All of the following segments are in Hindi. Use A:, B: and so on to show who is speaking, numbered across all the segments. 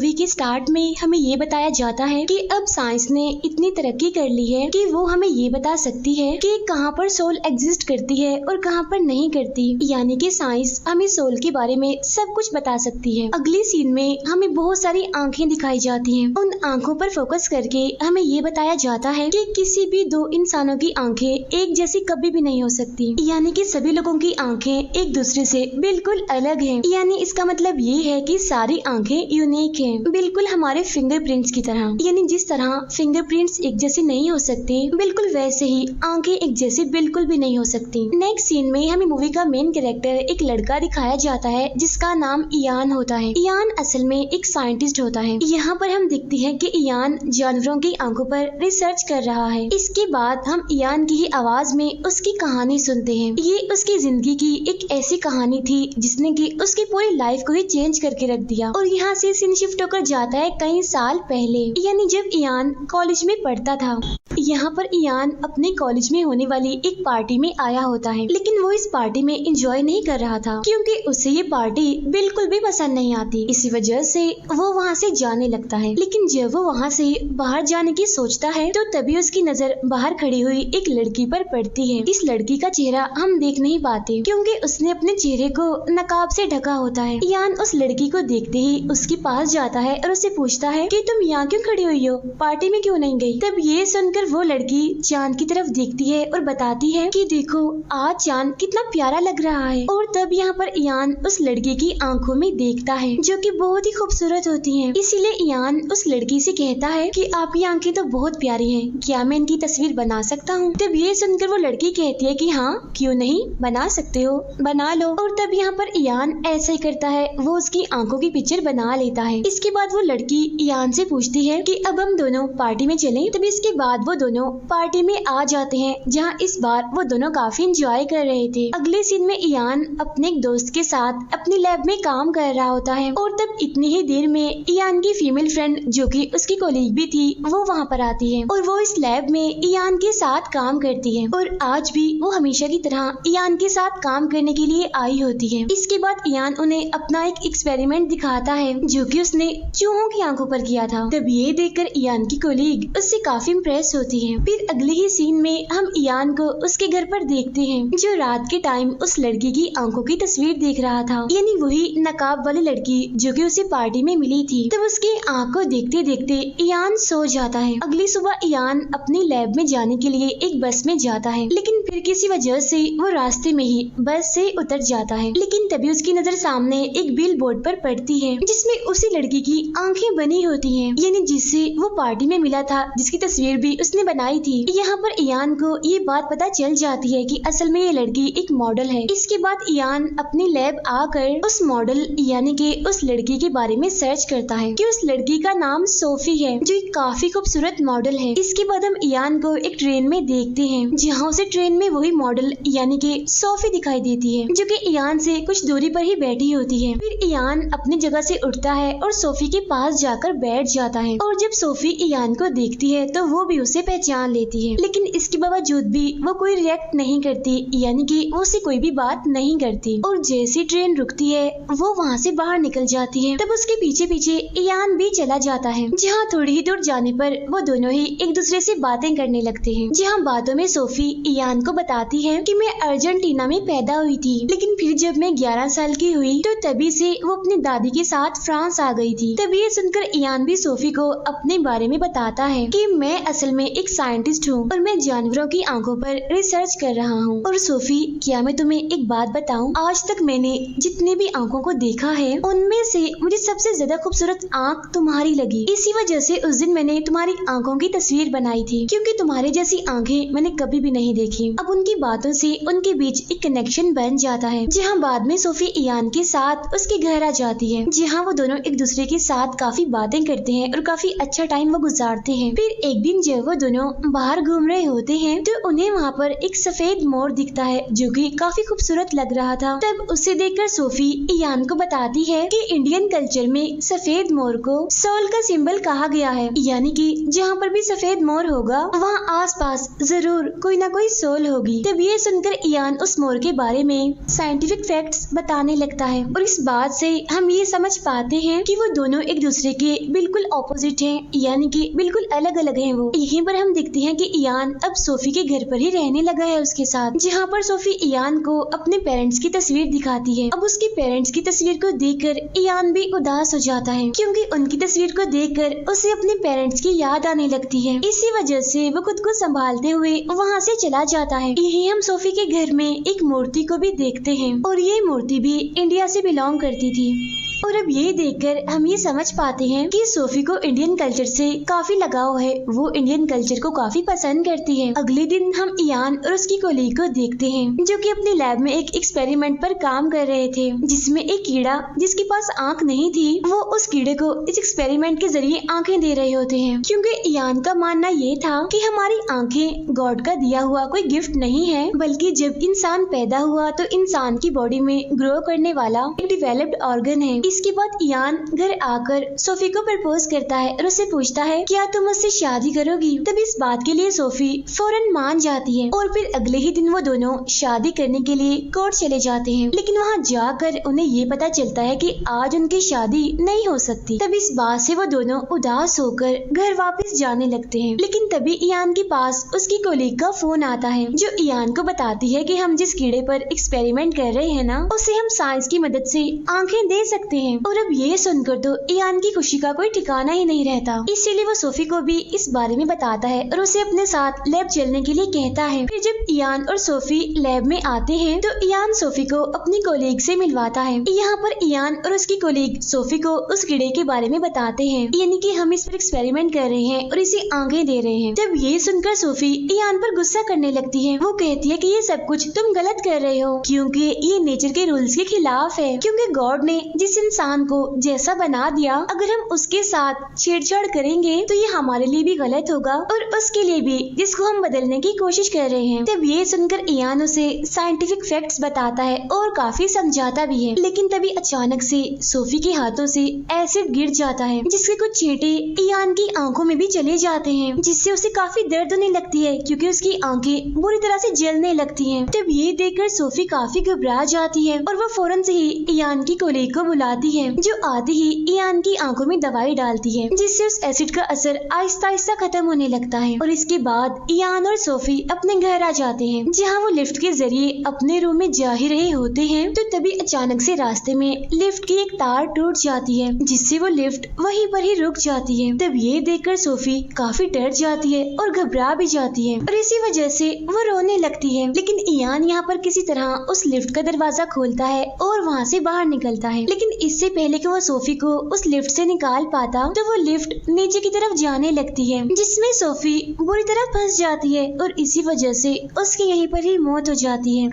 A: मूवी के स्टार्ट में हमें ये बताया जाता है कि अब साइंस ने इतनी तरक्की कर ली है कि वो हमें ये बता सकती है कि कहाँ पर सोल एग्जिस्ट करती है और कहाँ पर नहीं करती, यानी कि साइंस हमें सोल के बारे में सब कुछ बता सकती है। अगली सीन में हमें बहुत सारी आंखें दिखाई जाती हैं। उन आंखों पर फोकस करके हमें ये बताया जाता है कि किसी भी दो इंसानों की आंखें एक जैसी कभी भी नहीं हो सकती, यानी कि सभी लोगों की आंखें एक दूसरे से बिल्कुल अलग हैं। यानी इसका मतलब ये है कि सारी आंखें यूनिक हैं, बिल्कुल हमारे फिंगरप्रिंट्स की तरह। यानी जिस तरह फिंगरप्रिंट्स एक जैसे नहीं हो सकते, बिल्कुल वैसे ही आंखें एक जैसी बिल्कुल भी नहीं हो सकती। नेक्स्ट सीन में हमें मूवी का मेन कैरेक्टर एक लड़का दिखाया जाता है जिसका नाम इयान होता है। इयान असल में एक साइंटिस्ट होता है। यहाँ पर हम देखते हैं कि इयान जानवरों की आंखों पर रिसर्च कर रहा है। इसके बाद हम इयान की ही आवाज में उसकी कहानी सुनते हैं। ये उसकी जिंदगी की एक ऐसी कहानी थी जिसने की उसकी पूरी लाइफ को ही चेंज करके रख दिया। और यहाँ से सीन शिफ्ट होकर जाता है कई साल पहले, यानी जब इयान कॉलेज में पढ़ता था। यहाँ पर इयान अपने कॉलेज में होने वाली एक पार्टी में आया होता है, लेकिन वो इस पार्टी में एंजॉय नहीं कर रहा था क्योंकि उसे ये पार्टी बिल्कुल भी पसंद नहीं आती। इसी वजह से वो वहाँ से जाने लगता है। लेकिन जब वो वहाँ से बाहर जाने की सोचता है तो तभी उसकी नजर बाहर खड़ी हुई एक लड़की पर पड़ती है। इस लड़की का चेहरा हम देख नहीं पाते क्योंकि उसने अपने चेहरे को नकाब से ढका होता है। इयान उस लड़की को देखते ही उसके पास जाता है और उससे पूछता है कि तुम यहाँ क्यों खड़ी हुई हो, पार्टी में क्यों नहीं गई। तब ये सुनकर वो लड़की चांद की तरफ देखती है और बताती है कि देखो आज चांद कितना प्यारा लग रहा है। और तब यहाँ पर इयान उस लड़की की आंखों में देखता है जो कि बहुत ही खूबसूरत होती हैं। इसीलिए इयान उस लड़की से कहता है कि आपकी आंखें तो बहुत प्यारी हैं, क्या मैं इनकी तस्वीर बना सकता हूँ। तब ये सुनकर वो लड़की कहती है कि हाँ क्यों नहीं, बना सकते हो, बना लो। और तब यहाँ पर इयान ऐसा ही करता है, वो उसकी आंखों की पिक्चर बना लेता है। इसके बाद वो लड़की इयान से पूछती है कि अब हम दोनों पार्टी में चलें। तब इसके बाद वो दोनों पार्टी में आ जाते हैं जहाँ इस बार वो दोनों काफी एंजॉय कर रहे थे। अगले सीन में इयान अपने एक दोस्त के साथ अपनी लैब में काम कर रहा होता है और तब इतनी ही देर में इयान की फीमेल फ्रेंड जो कि उसकी कोलीग भी थी वो वहाँ पर आती है और वो इस लैब में इयान के साथ काम करती है और आज भी वो हमेशा की तरह इयान के साथ काम करने के लिए आई होती है। इसके बाद इयान उन्हें अपना एक एक्सपेरिमेंट दिखाता है जो कि उसने चूहों की आंखों पर किया था। तब ये देखकर इयान की कोलीग उससे काफी इम्प्रेस होती है। फिर अगले ही सीन में हम इयान को उसके घर पर देखते हैं जो रात के टाइम उस लड़की की आंखों की तस्वीर देख रहा था, यानी वही नकाब वाली लड़की जो कि उसे पार्टी में मिली थी। तब उसकी आंख को देखते देखते इयान सो जाता है। अगली सुबह इयान अपनी लैब में जाने के लिए एक बस में जाता है, लेकिन फिर किसी वजह से वो रास्ते में ही बस से उतर जाता है। लेकिन तभी उसकी नजर सामने एक बिल बोर्ड पर पड़ती है जिसमें उसी लड़की की आंखें बनी होती हैं, यानी जिससे वो पार्टी में मिला था, जिसकी तस्वीर भी उसने बनाई थी। यहाँ पर इयान को ये बात पता चल जाती है कि असल में ये लड़की एक मॉडल है। इसके बाद इयान अपनी लैब आकर उस मॉडल यानी कि उस लड़की के बारे में सर्च करता है कि उस लड़की का नाम सोफी है जो एक काफी खूबसूरत मॉडल है। इसके बाद हम इयान को एक ट्रेन में देखते हैं जहाँ उसे ट्रेन में वही मॉडल यानी कि सोफी दिखाई देती है जो कि इयान से कुछ दूरी पर ही बैठी होती है। फिर इयान अपनी जगह से उठता है और सोफी के पास जाकर बैठ जाता है और जब सोफी इयान को देखती है तो वो भी उसे पहचान लेती है, लेकिन इसके बावजूद भी वो कोई रिएक्ट नहीं करती, यानी कि वो उससे कोई भी बात नहीं करती। और जैसी ट्रेन रुकती है वो वहाँ से बाहर निकल जाती है। तब उसके पीछे पीछे इयान भी चला जाता है, जहाँ थोड़ी ही दूर जाने पर वो दोनों ही एक दूसरे से बातें करने लगते हैं। जहाँ बातों में सोफी इयान को बताती है कि मैं अर्जेंटीना में पैदा हुई थी, लेकिन फिर जब मैं 11 साल की हुई तो तभी से वो अपनी दादी के साथ फ्रांस आ गई थी। तभी ये सुनकर इयान भी सोफी को अपने बारे में बताता है कि मैं असल में एक साइंटिस्ट हूँ और मैं जानवरों की आंखों पर रिसर्च कर रहा हूँ। और सोफी, क्या मैं तुम्हें एक बात बताऊँ, आज तक मैंने जितनी भी आंखों को देखा है उनमें से मुझे सबसे ज्यादा खूबसूरत आंख तुम्हारी लगी। इसी वजह से उस दिन मैंने तुम्हारी आंखों की तस्वीर बनाई थी, क्योंकि तुम्हारे जैसी आंखें मैंने कभी भी नहीं देखी। अब उनकी बातों से उनके बीच एक कनेक्शन बन जाता है, जहाँ बाद में सोफी इयान के साथ उसके घर आ जाती है, जहाँ वो दोनों एक दूसरे के साथ काफी बातें करते हैं और काफी अच्छा टाइम वो गुजारते हैं। फिर एक दिन जब वो दोनों बाहर घूम रहे होते हैं तो उन्हें वहाँ पर एक सफेद मोर दिखता है जो कि काफी खूबसूरत लग रहा था। तब उसे देखकर सोफी इयान को बताती है कि इंडियन कल्चर में सफेद मोर को सोल का सिंबल कहा गया है, यानी कि जहाँ पर भी सफेद मोर होगा वहाँ आसपास जरूर कोई ना कोई सोल होगी। तब ये सुनकर इयान उस मोर के बारे में साइंटिफिक फैक्ट्स बताने लगता है और इस बात से हम ये समझ पाते हैं कि वो दोनों एक दूसरे के बिल्कुल ऑपोजिट हैं, यानी कि बिल्कुल अलग अलग हैं। वो यहीं पर हम देखते हैं कि इयान अब सोफी के घर पर ही रहने लगा है उसके साथ, जहाँ पर सोफी इयान को अपने पेरेंट्स की तस्वीर दिखाती है। अब उसके पेरेंट्स की तस्वीर को देखकर इयान भी उदास हो जाता है, क्योंकि उनकी तस्वीर को देखकर उसे अपने पेरेंट्स की याद आने लगती है। इसी वजह से वो खुद को संभालते हुए वहाँ से चला जाता है। यही हम सोफी के घर में एक मूर्ति को भी देखते हैं, और ये मूर्ति भी इंडिया से बिलोंग करती थी। और अब ये देखकर हम ये समझ पाते हैं कि सोफी को इंडियन कल्चर से काफी लगाव है, वो इंडियन कल्चर को काफी पसंद करती है। अगले दिन हम इयान और उसकी कोलीग को देखते हैं, जो कि अपने लैब में एक एक्सपेरिमेंट पर काम कर रहे थे, जिसमें एक कीड़ा जिसके पास आंख नहीं थी, वो उस कीड़े को इस एक्सपेरिमेंट के जरिए आंखें दे रहे होते हैं, क्योंकि इयान का मानना ये था कि हमारी आंखें गॉड का दिया हुआ कोई गिफ्ट नहीं है, बल्कि जब इंसान पैदा हुआ तो इंसान की बॉडी में ग्रो करने वाला एक डेवलप्ड ऑर्गन है। इसके बाद इयान घर आकर सोफी को प्रपोज करता है और उससे पूछता है, क्या तुम मुझसे शादी करोगी? तब इस बात के लिए सोफी फौरन मान जाती है, और फिर अगले ही दिन वो दोनों शादी करने के लिए कोर्ट चले जाते हैं। लेकिन वहाँ जाकर उन्हें ये पता चलता है कि आज उनकी शादी नहीं हो सकती। तब इस बात से वो दोनों उदास होकर घर वापस जाने लगते हैं। लेकिन तभी इयान के पास उसकी कोलीग का फोन आता है, जो इयान को बताती है कि हम जिस कीड़े पर एक्सपेरिमेंट कर रहे हैं ना, उसे हम साइंस की मदद से आंखें दे सकते हैं। और अब ये सुनकर तो इयान की खुशी का कोई ठिकाना ही नहीं रहता। इसीलिए वो सोफी को भी इस बारे में बताता है और उसे अपने साथ लैब चलने के लिए कहता है। फिर जब इयान और सोफी लैब में आते हैं तो इयान सोफी को अपनी कोलीग से मिलवाता है। यहाँ पर इयान और उसकी कोलीग सोफी को उस कीड़े के बारे में बताते हैं, यानी कि हम इस पर एक्सपेरिमेंट कर रहे हैं और इसे आंखें दे रहे हैं। तब ये सुनकर सोफी इयान पर गुस्सा करने लगती है। वो कहती है कि ये सब कुछ तुम गलत कर रहे हो, क्योंकि ये नेचर के रूल्स के खिलाफ है, क्योंकि गॉड ने जिस इंसान को जैसा बना दिया, अगर हम उसके साथ छेड़छाड़ करेंगे तो ये हमारे लिए भी गलत होगा और उसके लिए भी, जिसको हम बदलने की कोशिश कर रहे हैं। तब ये सुनकर इयान उसे साइंटिफिक फैक्ट्स बताता है और काफी समझाता भी है। लेकिन तभी अचानक से सोफी के हाथों से एसिड गिर जाता है, जिसके कुछ छींटे इयान की आंखों में भी चले जाते हैं, जिससे उसे काफी दर्द होने लगती है, क्योंकि उसकी आंखें बुरी तरह से जलने लगती हैं। तब ये देखकर सोफी काफी घबरा जाती है और वो फौरन से ही इयान की कोलीग को बुलाती है, जो आते ही इयान की आंखों में दवाई डालती है, जिससे उस एसिड का असर आहिस्ता आहिस्ता खत्म होने लगता है। और इसके बाद इयान और सोफी अपने घर आ जाते हैं, जहाँ वो लिफ्ट के जरिए अपने रूम में जा ही रहे होते हैं। तो तभी अचानक से रास्ते में लिफ्ट की एक तार टूट जाती है, जिससे वो लिफ्ट वहीं पर ही रुक जाती है। तब ये देखकर सोफी काफी डर जाती है और घबरा भी जाती है, और इसी वजह से वो रोने लगती है। लेकिन इयान यहाँ पर किसी तरह उस लिफ्ट का दरवाजा खोलता है और वहाँ से बाहर निकलता है। लेकिन इससे पहले कि वो सोफी को उस लिफ्ट से निकाल पाता, तो वो लिफ्ट नीचे की तरफ जाने लगती है, जिसमें सोफी बुरी तरह फंस जाती है और इसी वजह से उसकी यहीं पर ही मौत हो जाती है।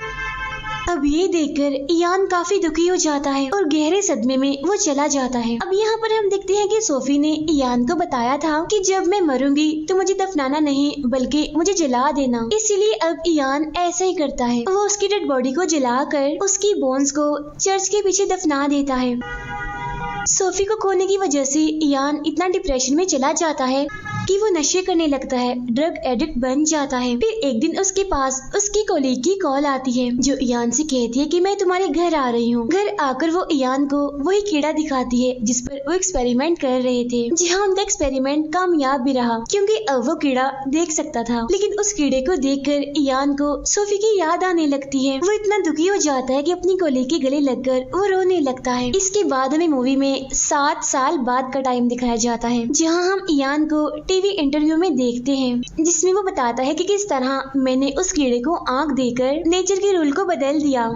A: अब ये देखकर इयान काफी दुखी हो जाता है और गहरे सदमे में वो चला जाता है। अब यहाँ पर हम देखते हैं कि सोफी ने इयान को बताया था कि जब मैं मरूंगी तो मुझे दफनाना नहीं बल्कि मुझे जला देना। इसीलिए अब इयान ऐसा ही करता है, वो उसकी डेड बॉडी को जलाकर उसकी बोन्स को चर्च के पीछे दफना देता है। सोफी को खोने की वजह से इयान इतना डिप्रेशन में चला जाता है कि वो नशे करने लगता है, ड्रग एडिक्ट बन जाता है। फिर एक दिन उसके पास उसकी कोलीग की कॉल आती है, जो इयान से कहती है कि मैं तुम्हारे घर आ रही हूँ। घर आकर वो इयान को वही कीड़ा दिखाती है जिस पर वो एक्सपेरिमेंट कर रहे थे, जहाँ उनका एक्सपेरिमेंट कामयाब भी रहा, क्योंकि अब वो कीड़ा देख सकता था। लेकिन उस कीड़े को देखकर इयान को सोफी की याद आने लगती है। वो इतना दुखी हो जाता है कि अपनी कोलीग के गले लगकर वो रोने लगता है। इसके बाद हमें मूवी में 7 साल बाद का टाइम दिखाया जाता है, जहाँ हम इयान को टीवी इंटरव्यू में देखते हैं, जिसमें वो बताता है कि किस तरह मैंने उस कीड़े को आंख देकर नेचर के रूल को बदल दिया।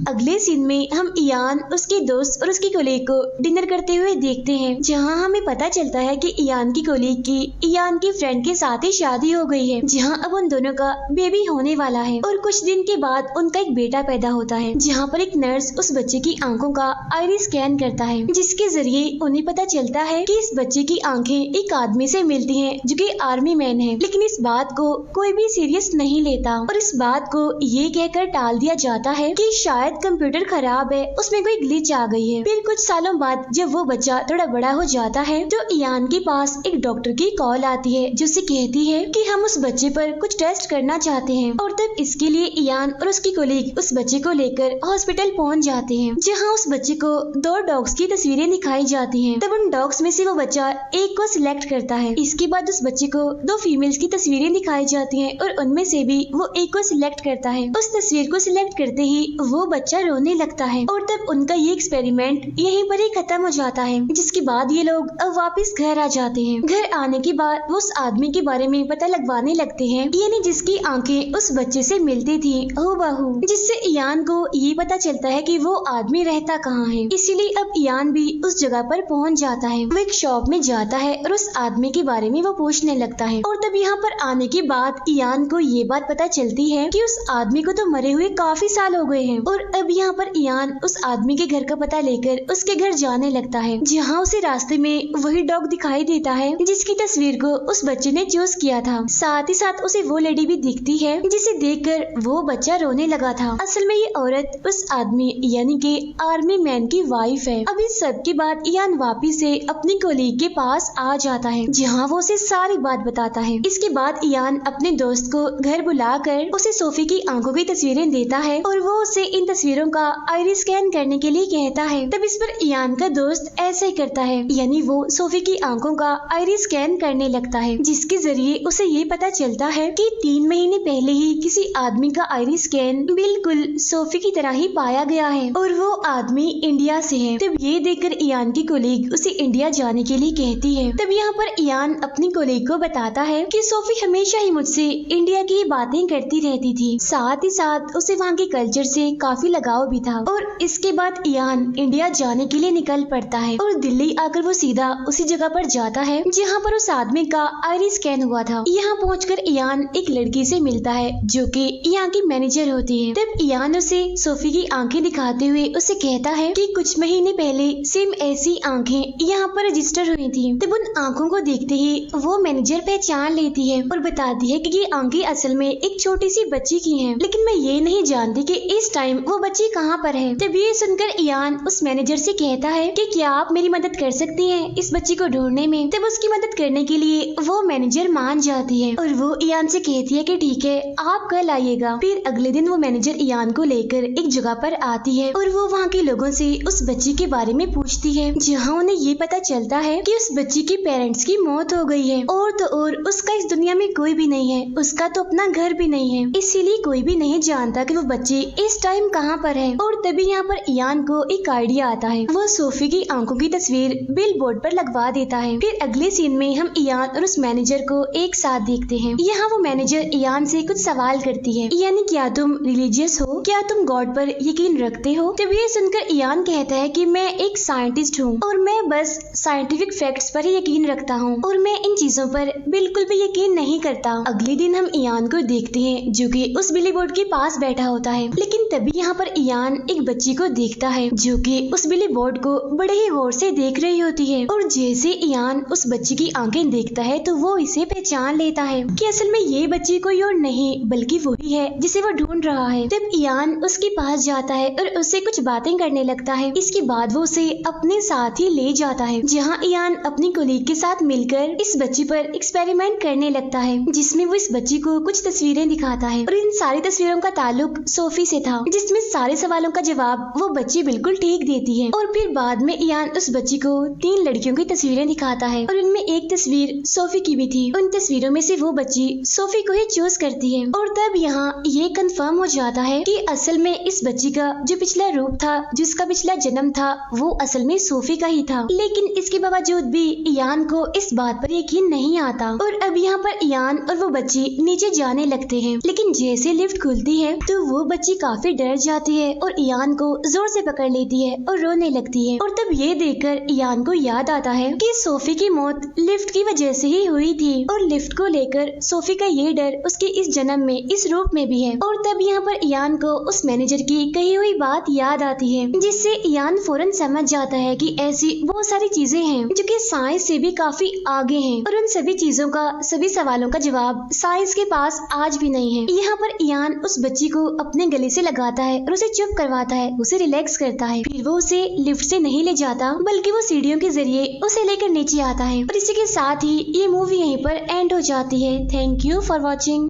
A: अगले सीन में हम इयान, उसके दोस्त और उसकी कोलीग को डिनर करते हुए देखते हैं, जहां हमें पता चलता है कि इयान की कोलीग की इयान की फ्रेंड के साथ ही शादी हो गई है, जहां अब उन दोनों का बेबी होने वाला है और कुछ दिन के बाद उनका एक बेटा पैदा होता है, जहां पर एक नर्स उस बच्चे की आंखों का आइरिस स्कैन करता है, जिसके जरिए उन्हें पता चलता है कि इस बच्चे की आंखें एक आदमी से मिलती हैं जो कि आर्मी मैन है। लेकिन इस बात को कोई भी सीरियस नहीं लेता और इस बात को ये कहकर टाल दिया जाता है कि शायद शायद कंप्यूटर खराब है, उसमें कोई ग्लिच आ गई है। फिर कुछ सालों बाद जब वो बच्चा थोड़ा बड़ा हो जाता है तो इयान के पास एक डॉक्टर की कॉल आती है जो उसे कहती है कि हम उस बच्चे पर कुछ टेस्ट करना चाहते हैं। और तब इसके लिए इयान और उसकी कोलीग उस बच्चे को लेकर हॉस्पिटल पहुंच जाते हैं, जहां उस बच्चे को 2 डॉग्स की तस्वीरें दिखाई जाती हैं। तब उन डॉग्स में से वो बच्चा एक को सिलेक्ट करता है। इसके बाद उस बच्चे को 2 फीमेल्स की तस्वीरें दिखाई जाती हैं और उनमें से भी वो एक को सिलेक्ट करता है। उस तस्वीर को सिलेक्ट करते ही वो बच्चा रोने लगता है और तब उनका ये एक्सपेरिमेंट यहीं पर ही खत्म हो जाता है। जिसके बाद ये लोग अब वापस घर आ जाते हैं। घर आने के बाद वो उस आदमी के बारे में पता लगवाने लगते हैं, यानी जिसकी आंखें उस बच्चे से मिलती थी हूबहू, जिससे इयान को ये पता चलता है कि वो आदमी रहता कहाँ है। इसीलिए अब इयान भी उस जगह पर पहुंच जाता है। वो एक शॉप में जाता है और उस आदमी के बारे में वो पूछने लगता है। और तब यहाँ पर आने के बाद इयान को ये बात पता चलती है कि उस आदमी को तो मरे हुए काफी साल हो गए हैं। और अब यहाँ पर इयान उस आदमी के घर का पता लेकर उसके घर जाने लगता है, जहाँ उसे रास्ते में वही डॉग दिखाई देता है जिसकी तस्वीर को उस बच्चे ने चूज किया था। साथ ही साथ उसे वो लेडी भी दिखती है जिसे देखकर वो बच्चा रोने लगा था। असल में ये औरत उस आदमी यानी कि आर्मी मैन की वाइफ है। अब इस सब के बाद इयान वापिस से अपनी कोलीग के पास आ जाता है, जहाँ वो उसे सारी बात बताता है। इसके बाद इयान अपने दोस्त को घर बुलाकर उसे सोफी की आंखों की तस्वीरें देता है और वो उसे इन तस्वीरों का आईरिस स्कैन करने के लिए कहता है। तब इस पर इयान का दोस्त ऐसे ही करता है, यानी वो सोफी की आंखों का आईरिस स्कैन करने लगता है, जिसके जरिए उसे ये पता चलता है कि 3 महीने पहले ही किसी आदमी का आईरिस स्कैन बिल्कुल सोफी की तरह ही पाया गया है और वो आदमी इंडिया से है। तब ये देखकर इयान की कोलीग उसे इंडिया जाने के लिए कहती है। तब यहाँ पर इयान अपनी कोलीग को बताता है कि सोफी हमेशा ही मुझसे इंडिया की बातें करती रहती थी, साथ ही साथ उसे वहाँ के कल्चर से काफी लगाव भी था। और इसके बाद इयान इंडिया जाने के लिए निकल पड़ता है और दिल्ली आकर वो सीधा उसी जगह पर जाता है जहाँ पर उस आदमी का आईरिस स्कैन हुआ था। यहाँ पहुंचकर इयान एक लड़की से मिलता है जो कि यहाँ की मैनेजर होती है। तब इयान उसे सोफी की आंखें दिखाते हुए उसे कहता है कि कुछ महीने पहले सेम ऐसी आंखें यहाँ पर रजिस्टर हुई थी। तब उन आंखों को देखते ही वो मैनेजर पहचान लेती है और बताती है कि ये आंखें असल में एक छोटी सी बच्ची की हैं, लेकिन मैं ये नहीं जानती कि इस टाइम वो बच्ची कहाँ पर है। तब ये सुनकर इयान उस मैनेजर से कहता है कि क्या आप मेरी मदद कर सकती हैं इस बच्ची को ढूंढने में। तब उसकी मदद करने के लिए वो मैनेजर मान जाती है और वो इयान से कहती है कि ठीक है, आप कल आइएगा। फिर अगले दिन वो मैनेजर इयान को लेकर एक जगह पर आती है और वो वहाँ के लोगों से उस बच्ची के बारे में पूछती है, जहाँ उन्हें ये पता चलता है कि उस बच्ची के पेरेंट्स की मौत हो गई है और तो और उसका इस दुनिया में कोई भी नहीं है, उसका तो अपना घर भी नहीं है, इसीलिए कोई भी नहीं जानता कि वो बच्ची इस टाइम कहाँ पर है। और तभी यहाँ पर इयान को एक आइडिया आता है, वो सोफी की आंखों की तस्वीर बिल बोर्ड पर लगवा देता है। फिर अगले सीन में हम इयान और उस मैनेजर को एक साथ देखते हैं। यहाँ वो मैनेजर इयान से कुछ सवाल करती है, यानी क्या तुम रिलीजियस हो, क्या तुम गॉड पर यकीन रखते हो। तब ये सुनकर इयान कहता है कि मैं एक साइंटिस्ट हूँ और मैं बस साइंटिफिक फैक्ट्स पर ही यकीन रखता हूँ और मैं इन चीजों पर बिल्कुल भी यकीन नहीं करता। अगले दिन हम इयान को देखते हैं जो कि उस बिली बोर्ड के पास बैठा होता है, लेकिन तभी यहाँ पर इयान एक बच्ची को देखता है जो कि उस बिली बोर्ड को बड़े ही गौर से देख रही होती है। और जैसे इयान उस बच्ची की आंखें देखता है तो वो इसे पहचान लेता है कि असल में ये बच्ची कोई और नहीं बल्कि वही है जिसे वो ढूंढ रहा है। तब इयान उसके पास जाता है और उससे कुछ बातें करने लगता है। इसके बाद वो उसे अपने साथ ही ले जाता है, जहाँ इयान अपनी कोलीग के साथ मिलकर इस बच्ची पर एक्सपेरिमेंट करने लगता है, जिसमें वो इस बच्ची को कुछ तस्वीरें दिखाता है और इन सारी तस्वीरों का ताल्लुक सोफी से था, जिसमें सारे सवालों का जवाब वो बच्ची बिल्कुल ठीक देती है। और फिर बाद में इयान उस बच्ची को 3 लड़कियों की तस्वीरें दिखाता है और उनमें एक तस्वीर सोफी की भी थी। उन तस्वीरों में से वो बच्ची सोफी को ही चूज करती है और तब यहाँ ये कंफर्म हो जाता है कि असल में इस बच्ची का जो पिछला रूप था, जिसका पिछला जन्म था, वो असल में सोफी का ही था। लेकिन इसके बावजूद भी इयान को इस बात पर यकीन नहीं आता और अब यहाँ पर इयान और वो बच्ची नीचे जाने लगते हैं, लेकिन जैसे लिफ्ट खुलती है तो वो बच्ची काफी डर जाती है और इयान को जोर से पकड़ लेती है और रोने लगती है। और तब ये देखकर इयान को याद आता है कि सोफी की मौत लिफ्ट की वजह से ही हुई थी और लिफ्ट को लेकर सोफी का ये डर उसके इस जन्म में इस रूप में भी है। और तब यहाँ पर इयान को उस मैनेजर की कही हुई बात याद आती है, जिससे इयान फौरन समझ जाता है कि ऐसी बहुत सारी चीजें हैं जो कि साइंस से भी काफी आगे हैं और उन सभी चीजों का, सभी सवालों का जवाब साइंस के पास आज भी नहीं है। यहाँ पर इयान उस बच्ची को अपने गले से लगाता है और उसे चुप करवाता है, उसे रिलैक्स करता है। फिर वो उसे लिफ्ट से नहीं ले जाता बल्कि वो सीढ़ियों के जरिए उसे लेकर नीचे आता है। और इसी के साथ ही ये मूवी यहीं पर एंड हो जाती है। Thank you for watching.